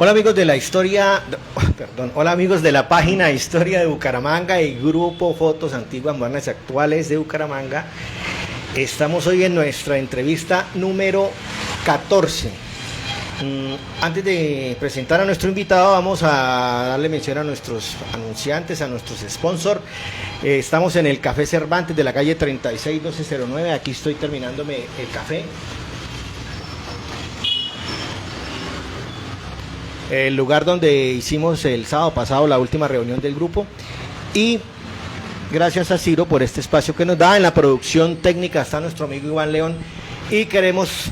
Hola amigos de la historia, perdón, hola amigos de la página Historia de Bucaramanga y Grupo Fotos Antiguas, Modernas y Actuales de Bucaramanga. Estamos hoy en nuestra entrevista número 14. Antes de presentar a nuestro invitado, vamos a darle mención a nuestros anunciantes, a nuestros sponsors. Estamos en el Café Cervantes de la calle 36-1209. Aquí estoy terminándome el café. El lugar donde hicimos el sábado pasado la última reunión del grupo. Y gracias a Ciro por este espacio que nos da. En la producción técnica está nuestro amigo Iván León. Y queremos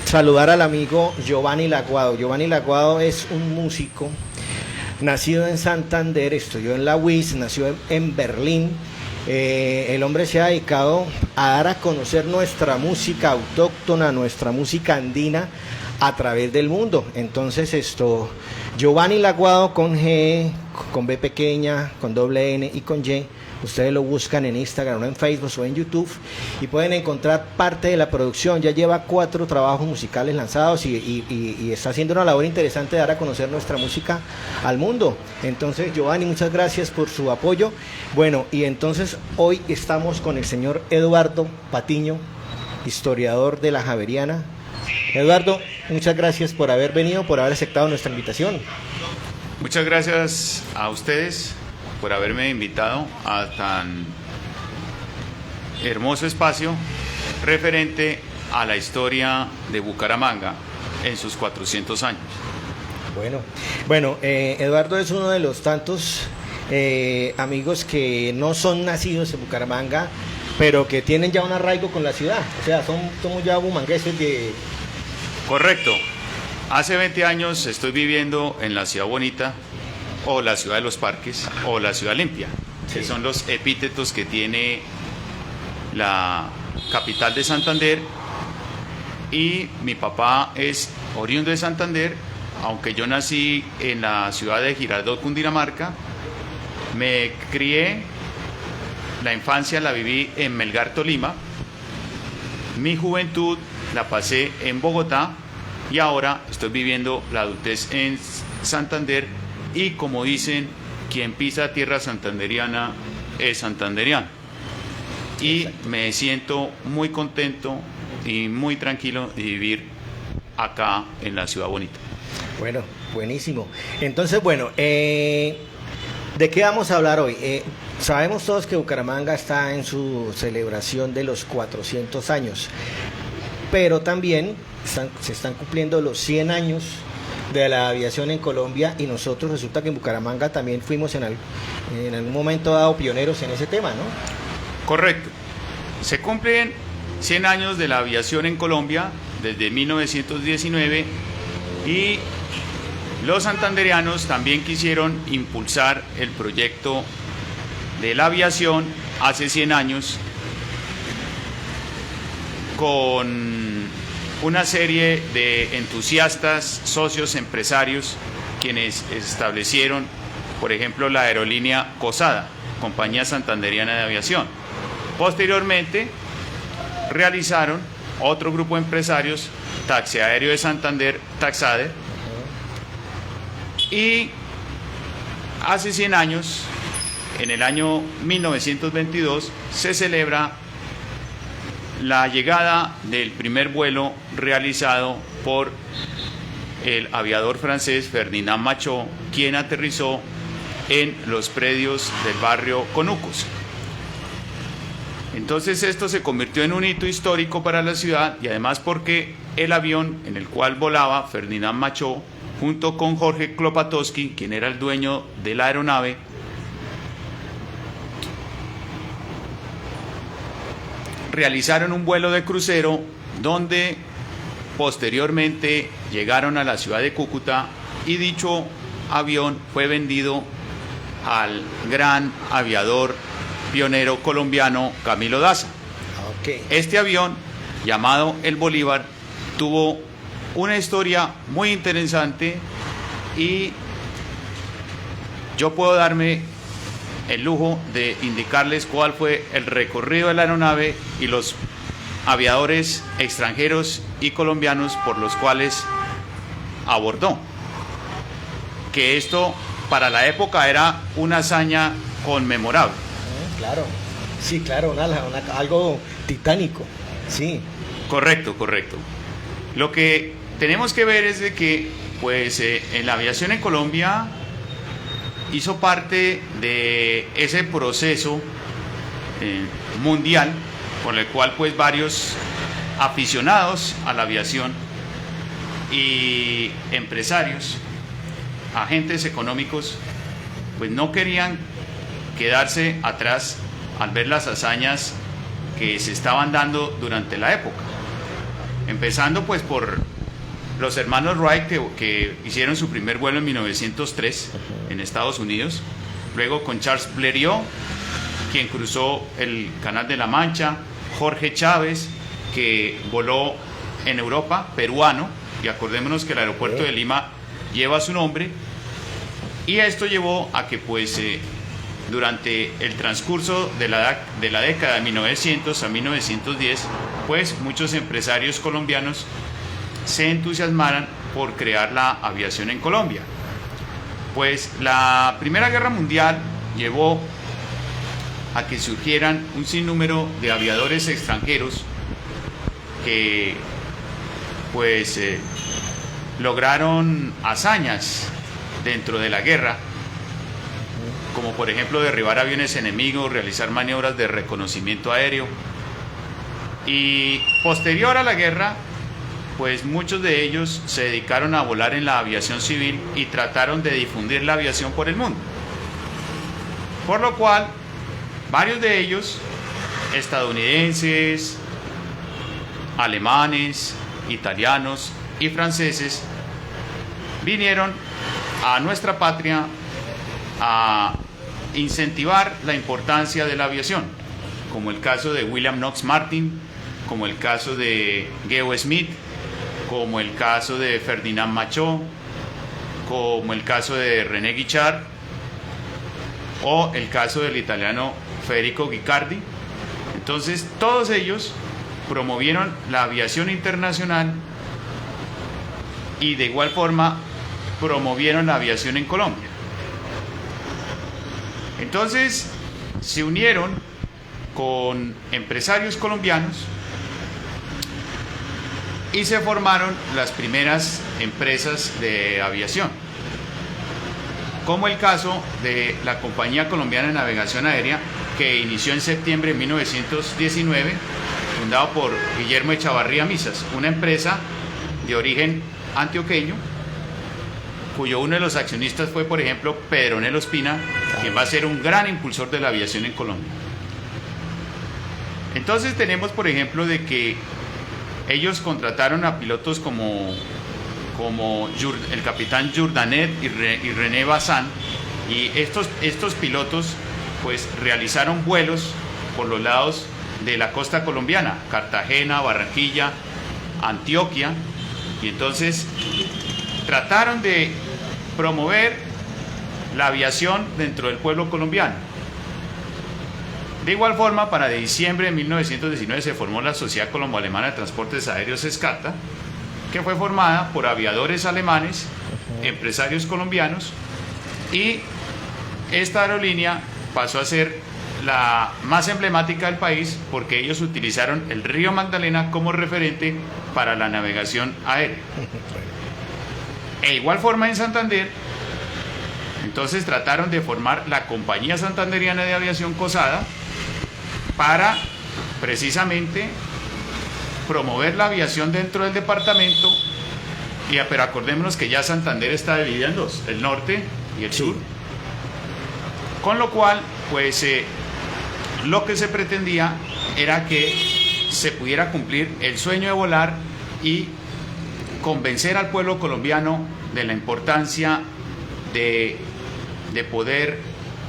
saludar al amigo Giovanni Laguado. Giovanni Laguado es un músico nacido en Santander, estudió en la UIS, nació en Berlín. El hombre se ha dedicado a dar a conocer nuestra música autóctona, nuestra música andina a través del mundo. Entonces Giovanni Laguado con G, con B pequeña, con doble N y con Y. Ustedes lo buscan en Instagram o en Facebook o en YouTube y pueden encontrar parte de la producción. Ya lleva 4 trabajos musicales lanzados y está haciendo una labor interesante de dar a conocer nuestra música al mundo. Entonces, Giovanni, muchas gracias por su apoyo. Bueno, y entonces hoy estamos con el señor Eduardo Patiño, historiador de la Javeriana. Eduardo, muchas gracias por haber venido, por haber aceptado nuestra invitación. Muchas gracias a ustedes por haberme invitado a tan hermoso espacio referente a la historia de Bucaramanga en sus 400 años. Bueno, Eduardo es uno de los tantos amigos que no son nacidos en Bucaramanga, pero que tienen ya un arraigo con la ciudad. O sea, somos ya bumangueses de... Correcto. Hace 20 años estoy viviendo en la Ciudad Bonita, o la Ciudad de los Parques, o la Ciudad Limpia, sí, que son los epítetos que tiene la capital de Santander. Y mi papá es oriundo de Santander, aunque yo nací en la ciudad de Girardot, Cundinamarca. Me crié, la infancia la viví en Melgar, Tolima. Mi juventud la pasé en Bogotá y ahora estoy viviendo la adultez en Santander. Y como dicen, quien pisa tierra santanderiana es santanderiano. Y me siento muy contento y muy tranquilo de vivir acá en la Ciudad Bonita. Bueno, buenísimo. Entonces, bueno, ¿de qué vamos a hablar hoy? Sabemos todos que Bucaramanga está en su celebración de los 400 años, pero también se están cumpliendo los 100 años de la aviación en Colombia, y nosotros resulta que en Bucaramanga también fuimos en algún momento dado pioneros en ese tema, ¿no? Correcto. Se cumplen 100 años de la aviación en Colombia desde 1919 y los santandereanos también quisieron impulsar el proyecto de la aviación hace 100 años con una serie de entusiastas, socios, empresarios, quienes establecieron, por ejemplo, la aerolínea COSADA, Compañía Santanderiana de Aviación. Posteriormente, realizaron otro grupo de empresarios, Taxi Aéreo de Santander, Taxader, y hace 100 años, en el año 1922, se celebra la llegada del primer vuelo realizado por el aviador francés Ferdinand Machot, quien aterrizó en los predios del barrio Conucos. Entonces esto se convirtió en un hito histórico para la ciudad, y además porque el avión en el cual volaba Ferdinand Machot, junto con Jorge Klopatowski, quien era el dueño de la aeronave, realizaron un vuelo de crucero donde posteriormente llegaron a la ciudad de Cúcuta, y dicho avión fue vendido al gran aviador pionero colombiano Camilo Daza. Okay. Este avión, llamado el Bolívar, tuvo una historia muy interesante, y yo puedo darme el lujo de indicarles cuál fue el recorrido de la aeronave y los aviadores extranjeros y colombianos por los cuales abordó. que esto para la época era una hazaña conmemorable. Claro, sí, claro, algo titánico, sí. Correcto, correcto. Lo que tenemos que ver es de que, pues, en la aviación en Colombia hizo parte de ese proceso mundial con el cual, pues, varios aficionados a la aviación y empresarios, agentes económicos, pues no querían quedarse atrás al ver las hazañas que se estaban dando durante la época. Empezando pues por los hermanos Wright que hicieron su primer vuelo en 1903 en Estados Unidos, luego con Charles Blériot, quien cruzó el Canal de la Mancha, Jorge Chávez, que voló en Europa, peruano, y acordémonos que el aeropuerto de Lima lleva su nombre, y esto llevó a que pues durante el transcurso de la década de 1900 a 1910, pues muchos empresarios colombianos se entusiasmaran por crear la aviación en Colombia. Pues la Primera Guerra Mundial llevó a que surgieran un sinnúmero de aviadores extranjeros que pues lograron hazañas dentro de la guerra, como por ejemplo derribar aviones enemigos, realizar maniobras de reconocimiento aéreo. Y posterior a la guerra, pues muchos de ellos se dedicaron a volar en la aviación civil y trataron de difundir la aviación por el mundo. Por lo cual, varios de ellos, estadounidenses, alemanes, italianos y franceses, vinieron a nuestra patria a incentivar la importancia de la aviación, como el caso de William Knox Martin, como el caso de Geo Smith, como el caso de Ferdinand Machot, como el caso de René Guichard o el caso del italiano Federico Guicardi. Entonces todos ellos promovieron la aviación internacional y de igual forma promovieron la aviación en Colombia. Entonces se unieron con empresarios colombianos y se formaron las primeras empresas de aviación, como el caso de la Compañía Colombiana de Navegación Aérea, que inició en septiembre de 1919, fundado por Guillermo Echavarría Misas, una empresa de origen antioqueño, cuyo uno de los accionistas fue, por ejemplo, Pedronel Ospina, quien va a ser un gran impulsor de la aviación en Colombia. Entonces tenemos, por ejemplo, de que ellos contrataron a pilotos como el capitán Jourdanet y René Bazin, y estos pilotos pues realizaron vuelos por los lados de la costa colombiana, Cartagena, Barranquilla, Antioquia, y entonces trataron de promover la aviación dentro del pueblo colombiano. De igual forma, para diciembre de 1919 se formó la Sociedad Colombo-Alemana de Transportes Aéreos SCATA, que fue formada por aviadores alemanes, empresarios colombianos, y esta aerolínea pasó a ser la más emblemática del país porque ellos utilizaron el río Magdalena como referente para la navegación aérea. E igual forma en Santander, entonces trataron de formar la Compañía Santanderiana de Aviación COSADA para precisamente promover la aviación dentro del departamento, pero acordémonos que ya Santander está dividida en dos, el norte y el sur, con lo cual pues lo que se pretendía era que se pudiera cumplir el sueño de volar y convencer al pueblo colombiano de la importancia de poder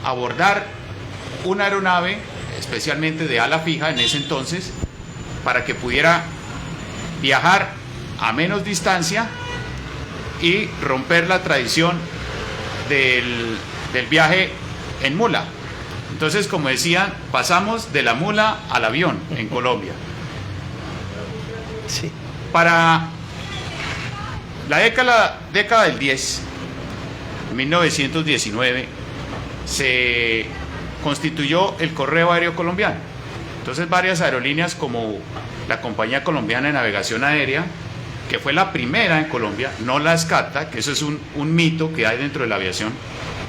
abordar una aeronave, especialmente de ala fija en ese entonces, para que pudiera viajar a menos distancia y romper la tradición del viaje en mula. Entonces, como decían, pasamos de la mula al avión en Colombia. Sí. Para la década del 10, 1919, se constituyó el Correo Aéreo Colombiano. Entonces varias aerolíneas como la Compañía Colombiana de Navegación Aérea, que fue la primera en Colombia, no la SCATA, que eso es un mito que hay dentro de la aviación,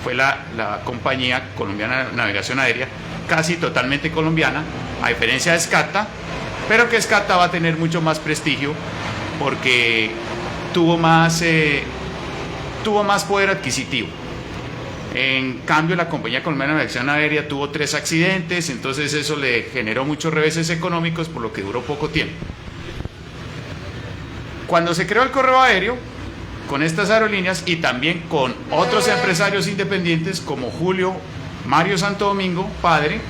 fue la Compañía Colombiana de Navegación Aérea, casi totalmente colombiana, a diferencia de SCATA, pero que SCATA va a tener mucho más prestigio porque tuvo más poder adquisitivo. En cambio, la Compañía Colombiana de Navegación Aérea tuvo 3 accidentes, entonces eso le generó muchos reveses económicos, por lo que duró poco tiempo. Cuando se creó el correo aéreo, con estas aerolíneas y también con otros empresarios independientes como Julio Mario Santo Domingo, padre,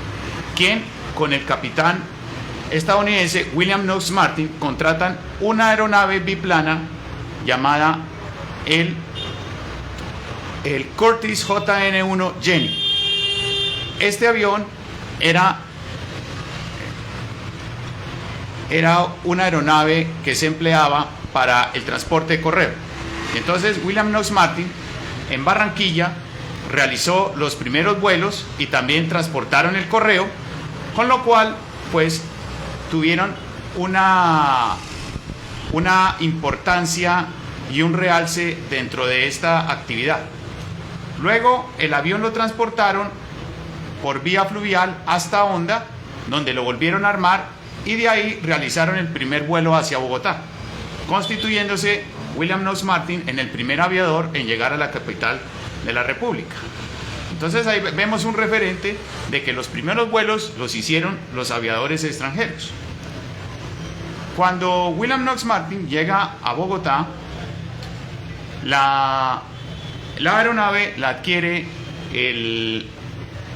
quien con el capitán estadounidense William Knox Martin contratan una aeronave biplana llamada el Curtiss JN-1 Jenny. Este avión era una aeronave que se empleaba para el transporte de correo. Entonces William Knox Martin en Barranquilla realizó los primeros vuelos y también transportaron el correo, con lo cual pues tuvieron una importancia y un realce dentro de esta actividad. Luego el avión lo transportaron por vía fluvial hasta Honda, donde lo volvieron a armar y de ahí realizaron el primer vuelo hacia Bogotá, constituyéndose William Knox Martin en el primer aviador en llegar a la capital de la República. Entonces ahí vemos un referente de que los primeros vuelos los hicieron los aviadores extranjeros. Cuando William Knox Martin llega a Bogotá, la aeronave la adquiere el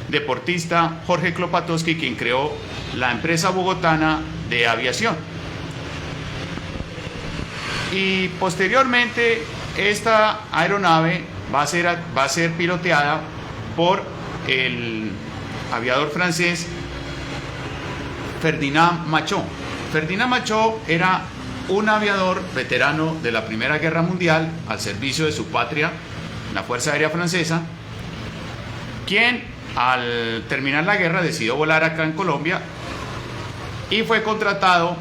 deportista Jorge Klopatowski, quien creó la empresa bogotana de aviación. Y posteriormente esta aeronave va a ser piloteada por el aviador francés Ferdinand Machot. Ferdinand Machot era un aviador veterano de la Primera Guerra Mundial al servicio de su patria, la Fuerza Aérea Francesa, quien al terminar la guerra decidió volar acá en Colombia y fue contratado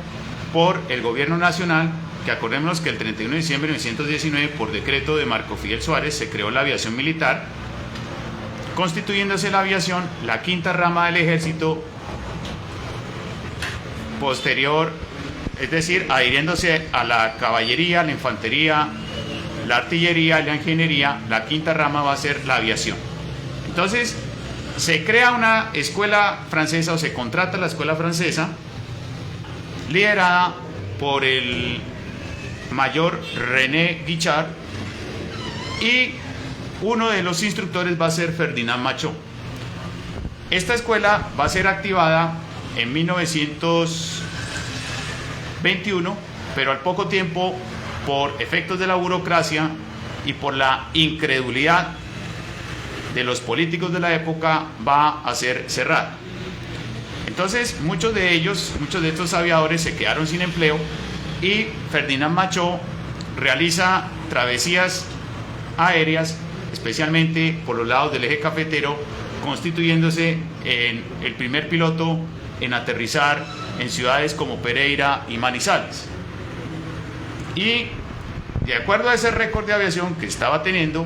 por el gobierno nacional, que acordémonos que el 31 de diciembre de 1919, por decreto de Marco Fidel Suárez, se creó la aviación militar, constituyéndose la aviación la quinta rama del ejército posterior, es decir, adhiriéndose a la caballería, la infantería, la artillería, la ingeniería. La quinta rama va a ser la aviación. Entonces se crea una escuela francesa, o se contrata la escuela francesa, liderada por el mayor René Guichard, y uno de los instructores va a ser Ferdinand Machot. Esta escuela va a ser activada en 1921, pero al poco tiempo, por efectos de la burocracia y por la incredulidad de los políticos de la época, va a ser cerrada. Entonces muchos de estos aviadores se quedaron sin empleo y Ferdinand Machot realiza travesías aéreas, especialmente por los lados del eje cafetero, constituyéndose en el primer piloto en aterrizar en ciudades como Pereira y Manizales. Y de acuerdo a ese récord de aviación que estaba teniendo,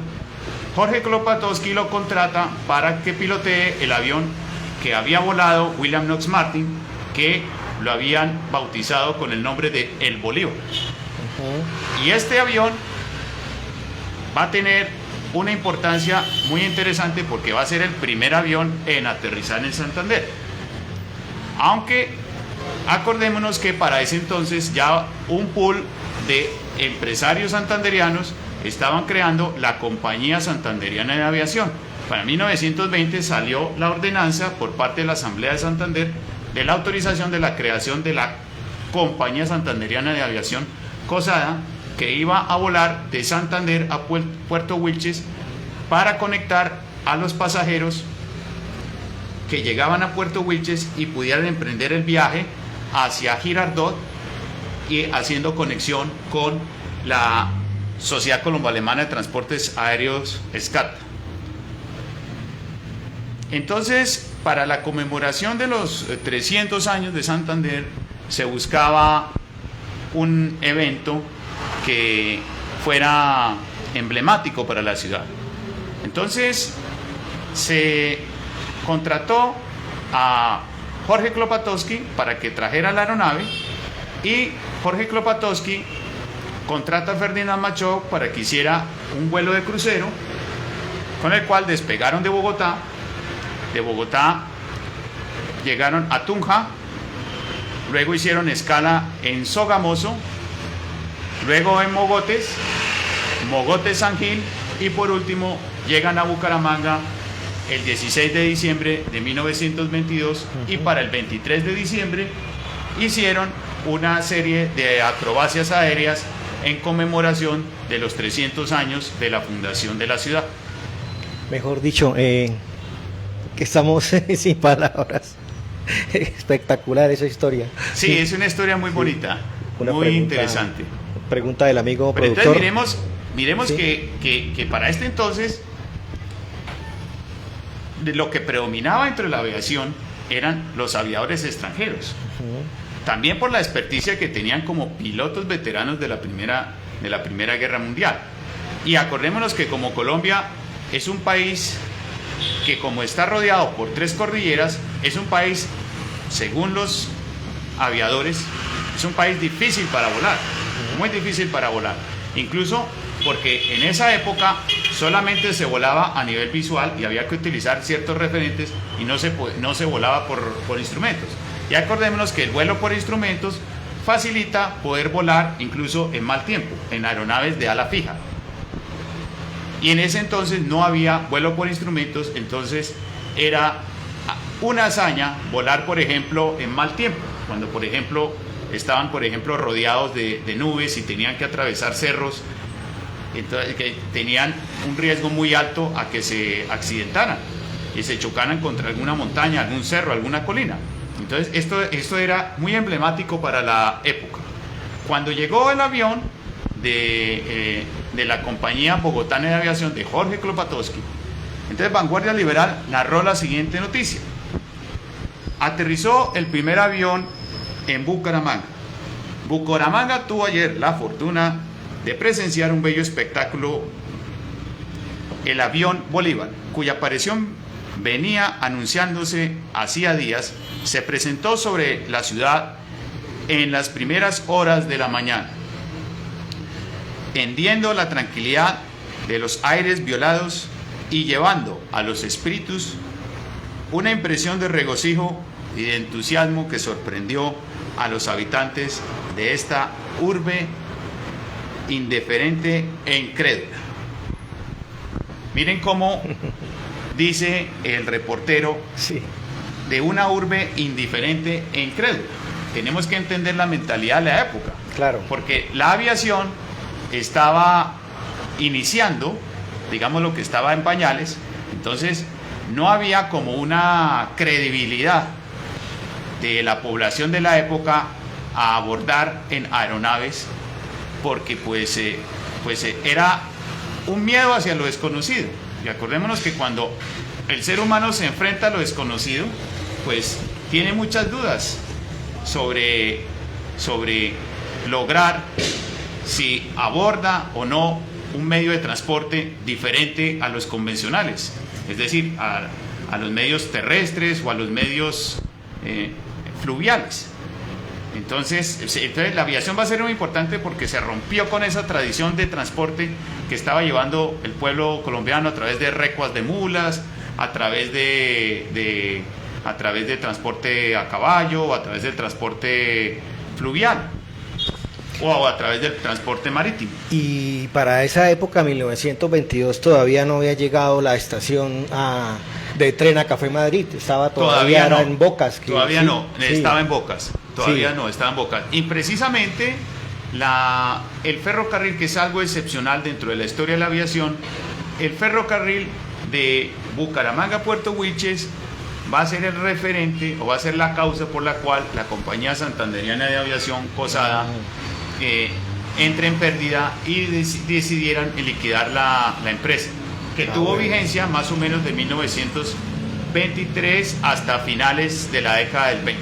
Jorge Klopatowski lo contrata para que pilotee el avión que había volado William Knox Martin, que lo habían bautizado con el nombre de El Bolívar. Y este avión va a tener una importancia muy interesante porque va a ser el primer avión en aterrizar en Santander. Aunque acordémonos que para ese entonces ya un pool de empresarios santanderianos estaban creando la Compañía Santanderiana de Aviación. Para 1920 salió la ordenanza por parte de la Asamblea de Santander de la autorización de la creación de la Compañía Santanderiana de Aviación COSADA, que iba a volar de Santander a Puerto Wilches para conectar a los pasajeros que llegaban a Puerto Wilches y pudieran emprender el viaje hacia Girardot, y haciendo conexión con la Sociedad Colombo-Alemana de Transportes Aéreos, SCAT. Entonces, para la conmemoración de los 300 años de Santander, se buscaba un evento que fuera emblemático para la ciudad. Entonces, se contrató a Jorge Klopatowski para que trajera la aeronave, y Jorge Klopatowski contrata a Ferdinand Machó para que hiciera un vuelo de crucero, con el cual despegaron de Bogotá. De Bogotá llegaron a Tunja, luego hicieron escala en Sogamoso, luego en Mogotes, Mogotes-San Gil, y por último llegan a Bucaramanga el 16 de diciembre de 1922, y para el 23 de diciembre hicieron una serie de acrobacias aéreas en conmemoración de los 300 años de la fundación de la ciudad. Mejor dicho, que estamos sin palabras. Espectacular esa historia. Sí, es una historia muy bonita, muy interesante. Pregunta del amigo Pero productor. entonces miremos ¿Sí? que para este entonces lo que predominaba entre la aviación eran los aviadores extranjeros. También por la experticia que tenían como pilotos veteranos de la Primera Guerra Mundial. Y acordémonos que como Colombia es un país que, como está rodeado por 3 cordilleras, es un país, según los aviadores, es un país difícil para volar, muy difícil para volar. Incluso porque en esa época solamente se volaba a nivel visual y había que utilizar ciertos referentes, y no se volaba por instrumentos. Y acordémonos que el vuelo por instrumentos facilita poder volar incluso en mal tiempo, en aeronaves de ala fija. Y en ese entonces no había vuelo por instrumentos, entonces era una hazaña volar, por ejemplo, en mal tiempo, cuando por ejemplo estaban rodeados de nubes y tenían que atravesar cerros, entonces, que tenían un riesgo muy alto a que se accidentaran y se chocaran contra alguna montaña, algún cerro, alguna colina. Entonces esto era muy emblemático para la época. Cuando llegó el avión de la compañía bogotana de aviación de Jorge Klopatowski, entonces Vanguardia Liberal narró la siguiente noticia: aterrizó el primer avión en Bucaramanga. Bucaramanga tuvo ayer la fortuna de presenciar un bello espectáculo. El avión Bolívar, cuya aparición venía anunciándose hacía días, se presentó sobre la ciudad en las primeras horas de la mañana, hendiendo la tranquilidad de los aires violados y llevando a los espíritus una impresión de regocijo y de entusiasmo que sorprendió a los habitantes de esta urbe indiferente e incrédula. Miren cómo dice el reportero, Sí. de una urbe indiferente e incrédula. Tenemos que entender la mentalidad de la época. Claro. Porque la aviación estaba iniciando, digamos, lo que estaba en pañales, entonces no había como una credibilidad de la población de la época a abordar en aeronaves, porque era un miedo hacia lo desconocido. Y acordémonos que cuando el ser humano se enfrenta a lo desconocido, pues tiene muchas dudas sobre lograr si aborda o no un medio de transporte diferente a los convencionales, es decir, a los medios terrestres o a los medios fluviales. Entonces la aviación va a ser muy importante porque se rompió con esa tradición de transporte que estaba llevando el pueblo colombiano a través de recuas de mulas, a través de transporte a caballo, o a través del transporte fluvial, o a través del transporte marítimo. Y para esa época, 1922, todavía no había llegado la estación de tren a Café Madrid. Todavía no, era en Bocas. Todavía sí, no, sí. estaba en Bocas. Todavía Sí. no, estaba en Bocas. Y precisamente el ferrocarril, que es algo excepcional dentro de la historia de la aviación, el ferrocarril de Bucaramanga a Puerto Wilches va a ser el referente, o va a ser la causa por la cual la compañía santanderiana de aviación, COSADA, entre en pérdida y decidieran liquidar la empresa, que tuvo vigencia más o menos de 1923 hasta finales de la década del 20.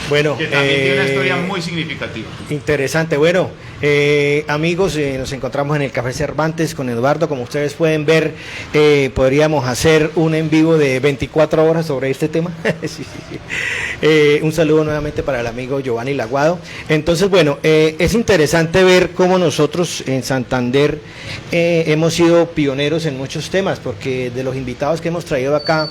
Bueno, que también tiene una historia muy significativa. Interesante. Bueno, amigos, nos encontramos en el Café Cervantes con Eduardo. Como ustedes pueden ver, podríamos hacer un en vivo de 24 horas sobre este tema. Sí. Un saludo nuevamente para el amigo Giovanni Laguado. Entonces, bueno, es interesante ver cómo nosotros en Santander hemos sido pioneros en muchos temas, porque de los invitados que hemos traído acá,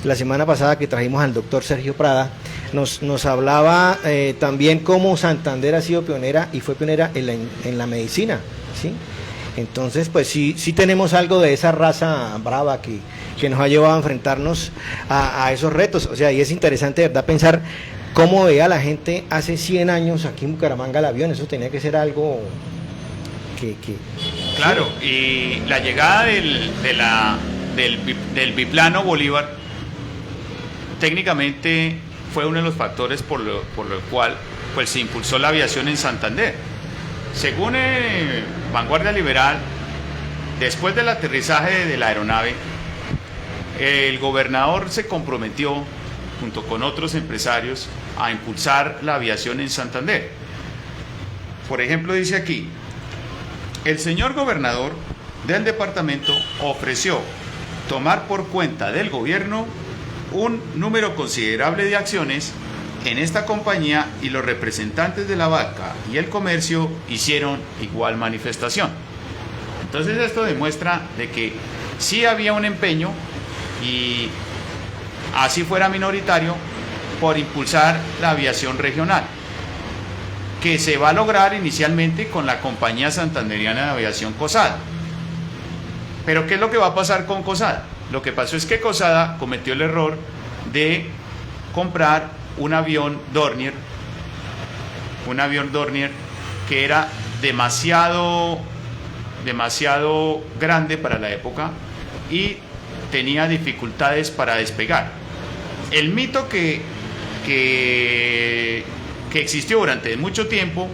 la semana pasada que trajimos al doctor Sergio Prada, nos hablaba también cómo Santander ha sido pionera y fue pionera en la medicina, ¿sí? Entonces, pues sí tenemos algo de esa raza brava que nos ha llevado a enfrentarnos a esos retos. O sea, y es interesante, ¿verdad?, pensar cómo veía la gente hace 100 años aquí en Bucaramanga el avión. Eso tenía que ser algo que Claro, y la llegada del biplano Bolívar técnicamente fue uno de los factores por lo cual pues se impulsó la aviación en Santander. Según Vanguardia Liberal, después del aterrizaje de la aeronave, el gobernador se comprometió, junto con otros empresarios, a impulsar la aviación en Santander. Por ejemplo, dice aquí, el señor gobernador del departamento ofreció tomar por cuenta del gobierno un número considerable de acciones en esta compañía, y los representantes de la banca y el comercio hicieron igual manifestación. Entonces esto demuestra de que sí había un empeño, y así fuera minoritario, por impulsar la aviación regional, que se va a lograr inicialmente con la compañía santanderiana de aviación COSADA. Pero ¿qué es lo que va a pasar con COSADA? Lo que pasó es que COSADA cometió el error de comprar un avión Dornier que era demasiado grande para la época y tenía dificultades para despegar. El mito que existió durante mucho tiempo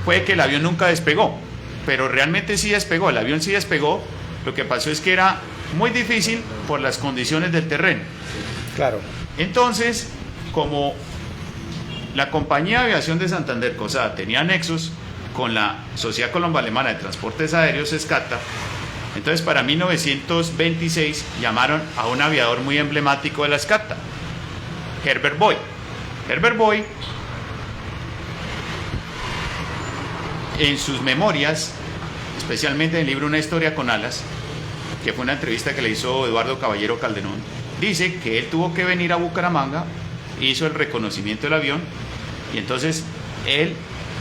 fue que el avión nunca despegó, pero realmente sí despegó, el avión sí despegó. Lo que pasó es que era muy difícil por las condiciones del terreno. Claro. Entonces, como la compañía de aviación de Santander, COSADA, tenía nexos con la Sociedad Colombo-Alemana de Transportes Aéreos, SCATA, entonces para 1926 llamaron a un aviador muy emblemático de la SCATA, Herbert Boy. Herbert Boy, en sus memorias, especialmente en el libro Una historia con alas, que fue una entrevista que le hizo Eduardo Caballero Calderón, dice que él tuvo que venir a Bucaramanga, hizo el reconocimiento del avión, y entonces él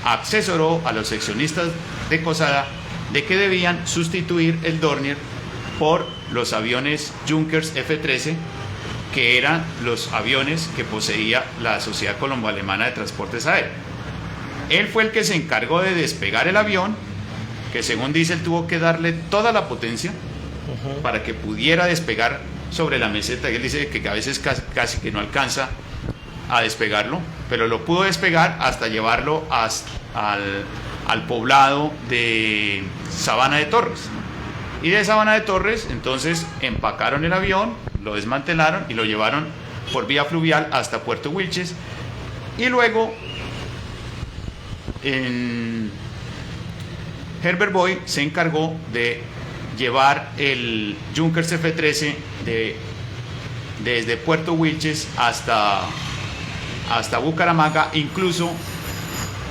asesoró a los seccionistas de COSADA de que debían sustituir el Dornier por los aviones Junkers F-13, que eran los aviones que poseía la Sociedad Colombo-Alemana de Transportes Aéreos. Él fue el que se encargó de despegar el avión, que según dice él tuvo que darle toda la potencia para que pudiera despegar sobre la meseta, y él dice que a veces casi que no alcanza a despegarlo, pero lo pudo despegar hasta llevarlo al poblado de Sabana de Torres. Y de Sabana de Torres entonces empacaron el avión, lo desmantelaron y lo llevaron por vía fluvial hasta Puerto Wilches, y luego Herbert Boy se encargó de llevar el Junkers F-13 desde Puerto Wilches hasta Bucaramanga. Incluso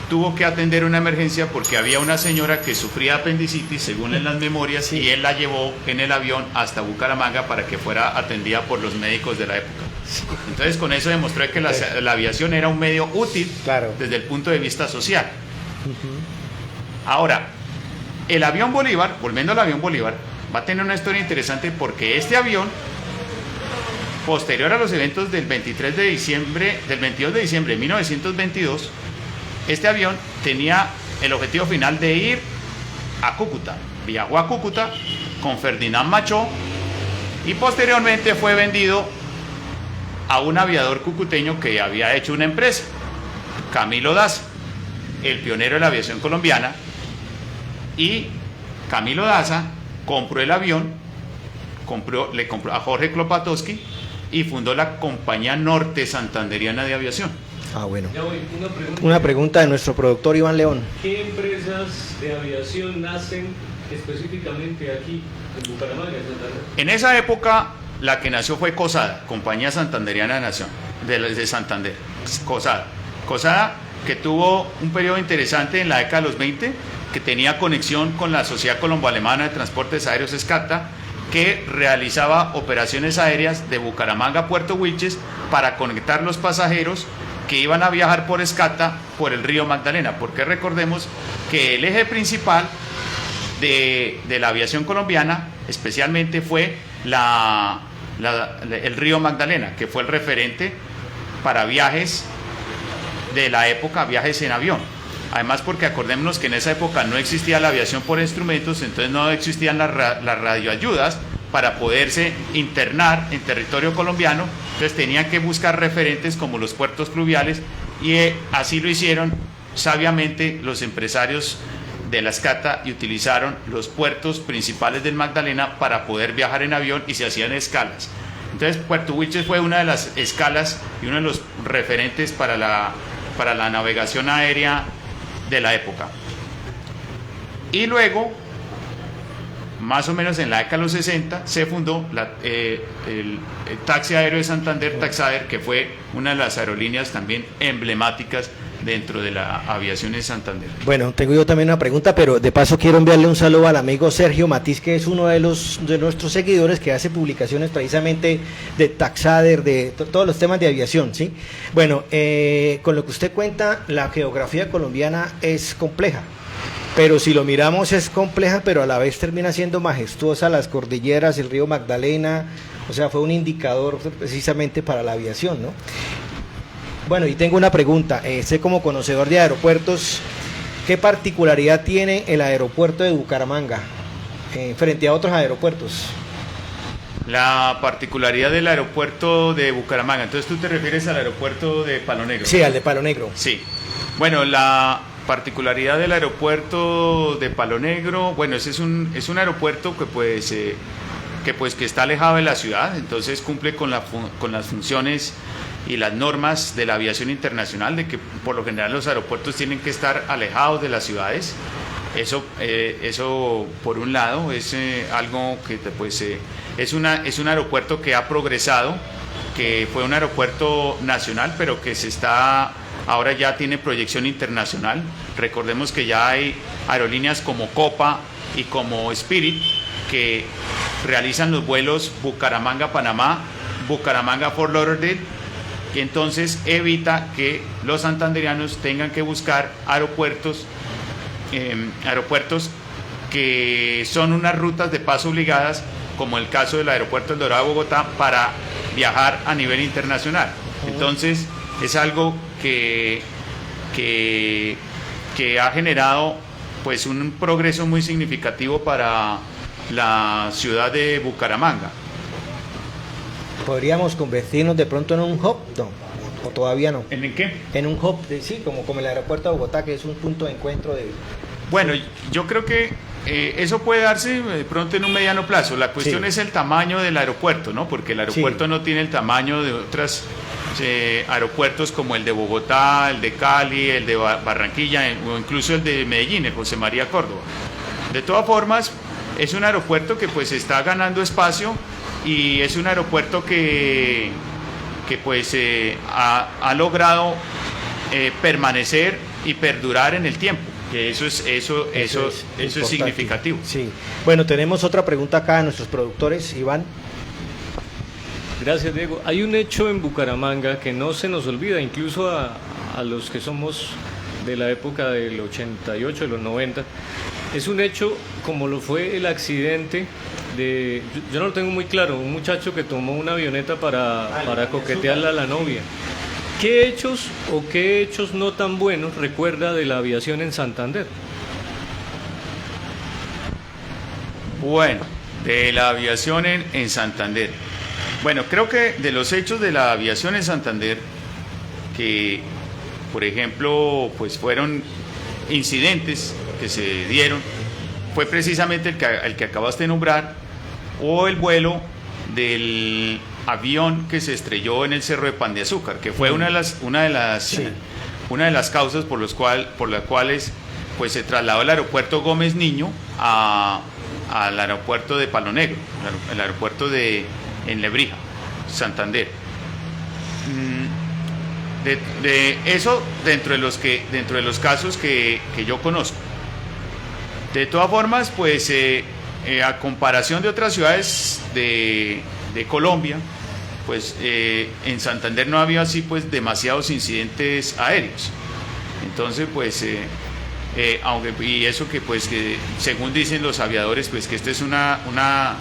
tuvo que atender una emergencia porque había una señora que sufría apendicitis, según en las memorias, sí, y él la llevó en el avión hasta Bucaramanga para que fuera atendida por los médicos de la época. Sí. Entonces con eso demostró que la aviación era un medio útil, claro, desde el punto de vista social. Ahora, el avión Bolívar, volviendo al avión Bolívar, va a tener una historia interesante, porque este avión, posterior a los eventos del 22 de diciembre de 1922, este avión tenía el objetivo final de ir a Cúcuta. Viajó a Cúcuta con Ferdinand Machó y posteriormente fue vendido a un aviador cucuteño que había hecho una empresa, Camilo Daza, el pionero de la aviación colombiana, y Camilo Daza compró el avión, le compró a Jorge Klopatowski y fundó la Compañía Norte Santanderiana de Aviación. Ah, bueno. Ya voy, Una pregunta de nuestro productor Iván León. ¿Qué empresas de aviación nacen específicamente aquí, en Bucaramanga, en Santander? En esa época, la que nació fue COSADA, Compañía Santanderiana de Nación, de Santander. COSADA, que tuvo un periodo interesante en la década de los 20, que tenía conexión con la Sociedad Colombo-Alemana de Transportes Aéreos SCATA, que realizaba operaciones aéreas de Bucaramanga a Puerto Wilches para conectar los pasajeros que iban a viajar por SCATA por el río Magdalena, porque recordemos que el eje principal de la aviación colombiana especialmente fue el río Magdalena, que fue el referente para viajes de la época, viajes en avión. Además, porque acordémonos que en esa época no existía la aviación por instrumentos, entonces no existían las radioayudas para poderse internar en territorio colombiano, entonces tenían que buscar referentes como los puertos fluviales, y así lo hicieron sabiamente los empresarios de la SCATA, y utilizaron los puertos principales del Magdalena para poder viajar en avión, y se hacían escalas. Entonces Puerto Wilches fue una de las escalas y uno de los referentes para la navegación aérea de la época. Y luego, más o menos en la década de los 60, se fundó el Taxi Aéreo de Santander, Taxader, que fue una de las aerolíneas también emblemáticas dentro de la aviación en Santander. Bueno, tengo yo también una pregunta, pero de paso quiero enviarle un saludo al amigo Sergio Matiz, que es uno de nuestros seguidores, que hace publicaciones precisamente de Taxader, de todos los temas de aviación, ¿sí? Bueno, con lo que usted cuenta, la geografía colombiana es compleja, pero si lo miramos es compleja, pero a la vez termina siendo majestuosa, las cordilleras, el río Magdalena, o sea, fue un indicador precisamente para la aviación, ¿no? Bueno, y tengo una pregunta, sé como conocedor de aeropuertos, ¿qué particularidad tiene el aeropuerto de Bucaramanga frente a otros aeropuertos? La particularidad del aeropuerto de Bucaramanga, entonces tú te refieres al aeropuerto de Palo Negro. Sí, al de Palo Negro. Sí, bueno, la particularidad del aeropuerto de Palo Negro, bueno, ese es un aeropuerto que está alejado de la ciudad, entonces cumple con las funciones y las normas de la aviación internacional, de que por lo general los aeropuertos tienen que estar alejados de las ciudades. Eso por un lado es algo que es un aeropuerto que ha progresado, que fue un aeropuerto nacional, pero que ahora ya tiene proyección internacional. Recordemos que ya hay aerolíneas como Copa y como Spirit que realizan los vuelos Bucaramanga-Panamá, Bucaramanga-Fort Lauderdale, y entonces evita que los santanderianos tengan que buscar aeropuertos que son unas rutas de paso obligadas, como el caso del aeropuerto El Dorado de Bogotá, para viajar a nivel internacional. Entonces es algo que ha generado pues un progreso muy significativo para la ciudad de Bucaramanga. ¿Podríamos convertirnos de pronto en un hub? No, o todavía no. ¿En qué? En un hub, sí, como el aeropuerto de Bogotá, que es un punto de encuentro de... Bueno, yo creo que eso puede darse de pronto en un mediano plazo. La cuestión es el tamaño del aeropuerto, ¿no? Porque el aeropuerto no tiene el tamaño de otros aeropuertos como el de Bogotá, el de Cali, el de Barranquilla, o incluso el de Medellín, el José María Córdoba. De todas formas, es un aeropuerto que pues está ganando espacio, y es un aeropuerto que pues ha logrado permanecer y perdurar en el tiempo, que eso es significativo. Sí. Bueno, tenemos otra pregunta acá de nuestros productores, Iván. Gracias, Diego. Hay un hecho en Bucaramanga que no se nos olvida, incluso a los que somos de la época del 88, de los 90. Es un hecho como lo fue el accidente yo no lo tengo muy claro, un muchacho que tomó una avioneta para coquetearle a la novia. ¿Qué hechos no tan buenos recuerda de la aviación en Santander? Bueno, de la aviación en Santander. Bueno, creo que de los hechos de la aviación en Santander, que por ejemplo pues fueron incidentes que se dieron, fue precisamente el que acabaste de nombrar, o el vuelo del avión que se estrelló en el Cerro de Pan de Azúcar, que fue una de las causas por las cuales pues se trasladó el aeropuerto Gómez Niño al aeropuerto de Palo Negro, el aeropuerto en Lebrija, Santander. De eso dentro de los casos que yo conozco. De todas formas, pues a comparación de otras ciudades de Colombia, pues en Santander no había así pues demasiados incidentes aéreos. Entonces, pues y eso que pues que según dicen los aviadores, pues que esta es una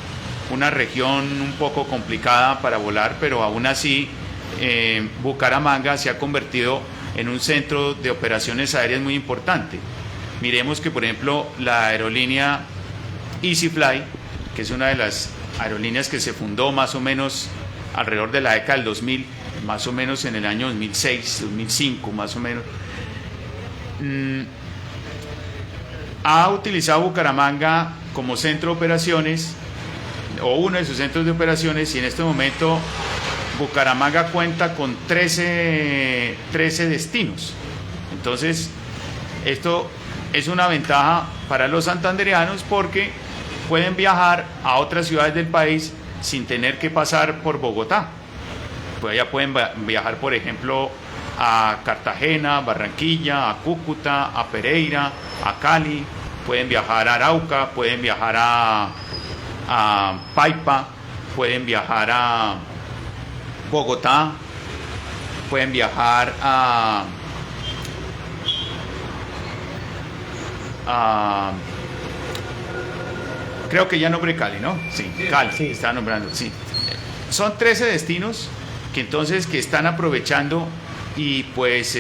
región un poco complicada para volar, pero aún así Bucaramanga se ha convertido en un centro de operaciones aéreas muy importante. Miremos que, por ejemplo, la aerolínea EasyFly, que es una de las aerolíneas que se fundó más o menos alrededor de la década del 2000, más o menos en el año 2006, 2005, más o menos, ha utilizado Bucaramanga como centro de operaciones, o uno de sus centros de operaciones, y en este momento Bucaramanga cuenta con 13 destinos. Entonces, esto es una ventaja para los santandereanos porque pueden viajar a otras ciudades del país sin tener que pasar por Bogotá. Pues ya pueden viajar, por ejemplo, a Cartagena, Barranquilla, a Cúcuta, a Pereira, a Cali, pueden viajar a Arauca, pueden viajar a Paipa, pueden viajar a Bogotá, pueden viajar a creo que ya nombré Cali, ¿no? Sí, Cali, sí. Está nombrando, sí. Son 13 destinos que entonces que están aprovechando, y pues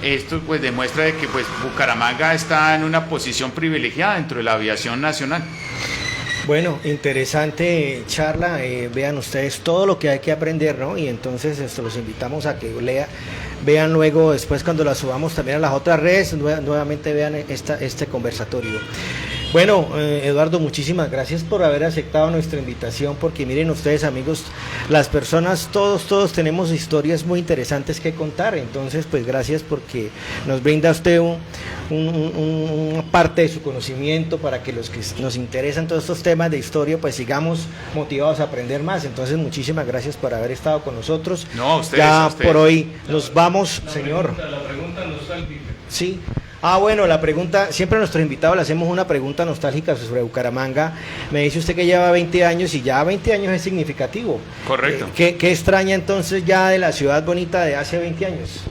esto pues demuestra de que pues Bucaramanga está en una posición privilegiada dentro de la aviación nacional. Bueno, interesante charla, vean ustedes todo lo que hay que aprender, ¿no? Y entonces los invitamos a que vean luego, después cuando la subamos también a las otras redes, nuevamente vean este conversatorio. Bueno, Eduardo, muchísimas gracias por haber aceptado nuestra invitación, porque miren ustedes, amigos, las personas, todos tenemos historias muy interesantes que contar, entonces pues gracias porque nos brinda usted una parte de su conocimiento para que los que nos interesan todos estos temas de historia pues sigamos motivados a aprender más. Entonces muchísimas gracias por haber estado con nosotros. No, a ustedes, ya a ustedes. Por hoy nos vamos, señor. La pregunta nostálgica. Sí. Bueno, la pregunta, siempre a nuestros invitados le hacemos una pregunta nostálgica sobre Bucaramanga. Me dice usted que lleva 20 años y ya 20 años es significativo. Correcto. ¿Qué extraña entonces ya de la ciudad bonita de hace 20 años?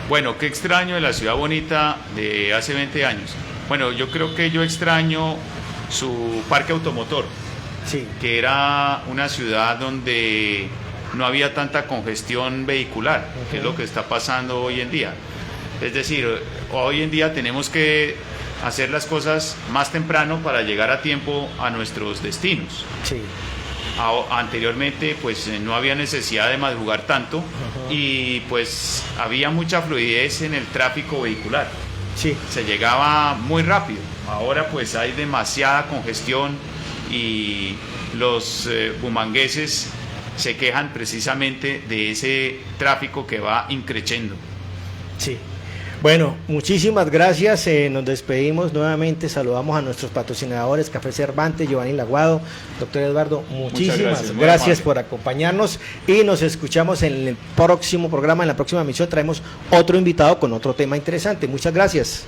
Bueno, ¿qué extraño de la ciudad bonita de hace 20 años? Bueno, yo creo que yo extraño su parque automotor, sí, que era una ciudad donde no había tanta congestión vehicular, que es lo que está pasando hoy en día. Es decir, hoy en día tenemos que hacer las cosas más temprano para llegar a tiempo a nuestros destinos. Sí. Anteriormente pues no había necesidad de madrugar tanto, y pues había mucha fluidez en el tráfico vehicular. Sí. Se llegaba muy rápido. Ahora pues hay demasiada congestión, y los bumangueses se quejan precisamente de ese tráfico que va increciendo. Sí. Bueno, muchísimas gracias, nos despedimos nuevamente, saludamos a nuestros patrocinadores, Café Cervantes, Giovanni Laguado, doctor Eduardo, muchísimas gracias por acompañarnos, y nos escuchamos en el próximo programa, en la próxima emisión traemos otro invitado con otro tema interesante. Muchas gracias.